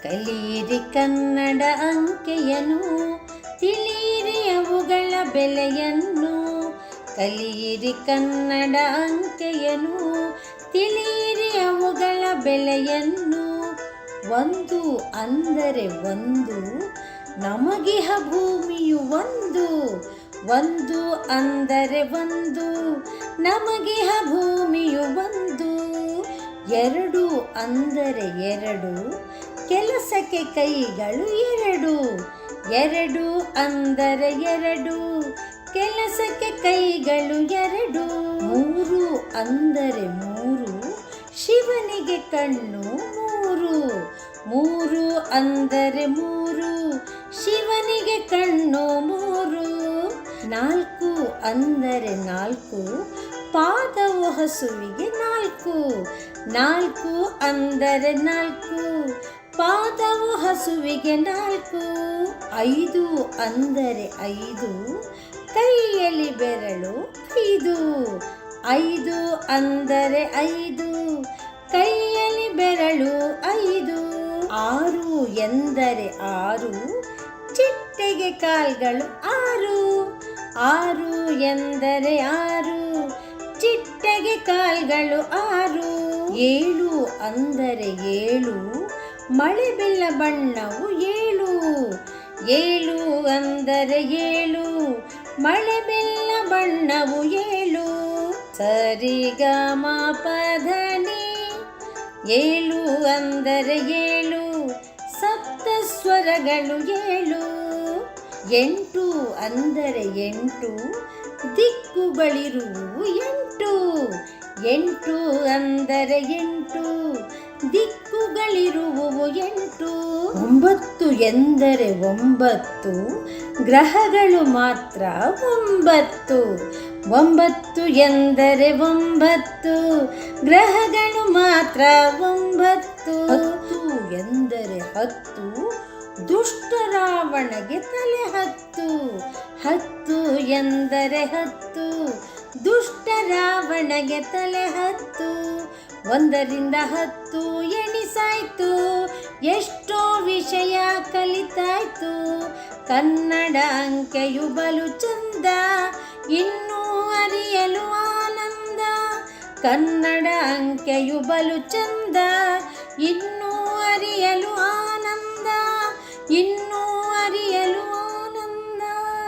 ಕಲಿಯಿರಿ ಕನ್ನಡ ಅಂಕೆಯನ್ನು, ತಿಳಿಯಿರಿ ಅವುಗಳ ಬೆಲೆಯನ್ನು. ಕಲಿಯಿರಿ ಕನ್ನಡ ಅಂಕೆಯನ್ನು, ತಿಳಿಯಿರಿ ಅವುಗಳ ಬೆಲೆಯನ್ನು. ಒಂದು ಅಂದರೆ ಒಂದು, ನಮಗಿಹ ಭೂಮಿಯು ಒಂದು. ಒಂದು ಅಂದರೆ ಒಂದು, ನಮಗಿಹ ಭೂಮಿಯು ಒಂದು. ಎರಡು ಅಂದರೆ ಎರಡು, ಕೆಲಸಕ್ಕೆ ಕೈಗಳು ಎರಡು. ಎರಡು ಅಂದರೆ ಎರಡು, ಕೆಲಸಕ್ಕೆ ಕೈಗಳು ಎರಡು. ಮೂರು ಅಂದರೆ ಮೂರು, ಶಿವನಿಗೆ ಕಣ್ಣು ಮೂರು. ಮೂರು ಅಂದರೆ ಮೂರು, ಶಿವನಿಗೆ ಕಣ್ಣು ಮೂರು. ನಾಲ್ಕು ಅಂದರೆ ನಾಲ್ಕು, ಪಾದವು ಹಸುವಿಗೆ ನಾಲ್ಕು. ನಾಲ್ಕು ಅಂದರೆ ನಾಲ್ಕು, ಪಾದವು ಹಸುವಿಗೆ ನಾಲ್ಕು. ಐದು ಅಂದರೆ ಐದು, ಕೈಯಲ್ಲಿ ಬೆರಳು ಐದು. ಐದು ಅಂದರೆ ಐದು, ಕೈಯಲ್ಲಿ ಬೆರಳು ಐದು. ಆರು ಎಂದರೆ ಆರು, ಚಿಟ್ಟೆಗೆ ಕಾಲ್ಗಳು ಆರು. ಆರು ಎಂದರೆ ಆರು, ಚಿಟ್ಟೆಗೆ ಕಾಲ್ಗಳು ಆರು. ಏಳು ಅಂದರೆ ಏಳು, ಮಳೆ ಬೆಲ್ಲ ಬಣ್ಣವು ಏಳು. ಏಳು ಅಂದರೆ ಏಳು, ಮಳೆ ಬೆಲ್ಲ ಬಣ್ಣವು ಏಳು. ಸರಿ ಗ ಮ ಪ ಧ ನಿ, ಏಳು ಅಂದರೆ ಏಳು, ಸಪ್ತ ಸ್ವರಗಳು ಏಳು. ಎಂಟು ಅಂದರೆ ಎಂಟು, ದಿಕ್ಕುಗಳಿರುವು ಎಂಟು. ಎಂಟು ಅಂದರೆ ಎಂಟು, ದಿಕ್ಕುಗಳಿರುವು ಎಂಟು. ಒಂಬತ್ತು ಎಂದರೆ ಒಂಬತ್ತು, ಗ್ರಹಗಳು ಮಾತ್ರ ಒಂಬತ್ತು. ಒಂಬತ್ತು ಎಂದರೆ ಒಂಬತ್ತು, ಗ್ರಹಗಳು ಮಾತ್ರ ಒಂಬತ್ತು. ಹತ್ತು ಎಂದರೆ ಹತ್ತು, ದುಷ್ಟ ರಾವಣಗೆ ತಲೆ ಹತ್ತು. ಹತ್ತು ಎಂದರೆ ಹತ್ತು, ದುಷ್ಟ ರಾವಣಗೆ ತಲೆ ಹತ್ತು. ಒಂದರಿಂದ ಹತ್ತು ಎಣಿಸಾಯ್ತು, ಎಷ್ಟೋ ವಿಷಯ ಕಲಿತಾಯ್ತು. ಕನ್ನಡ ಅಂಕೆಯು ಬಲು ಚಂದ, ಇನ್ನೂ ಅರಿಯಲು ಆನಂದ. ಕನ್ನಡ ಅಂಕೆಯು ಬಲು ಚಂದ, ಇನ್ನೂ ಅರಿಯಲು ಆನಂದ. ಇನ್ನೂ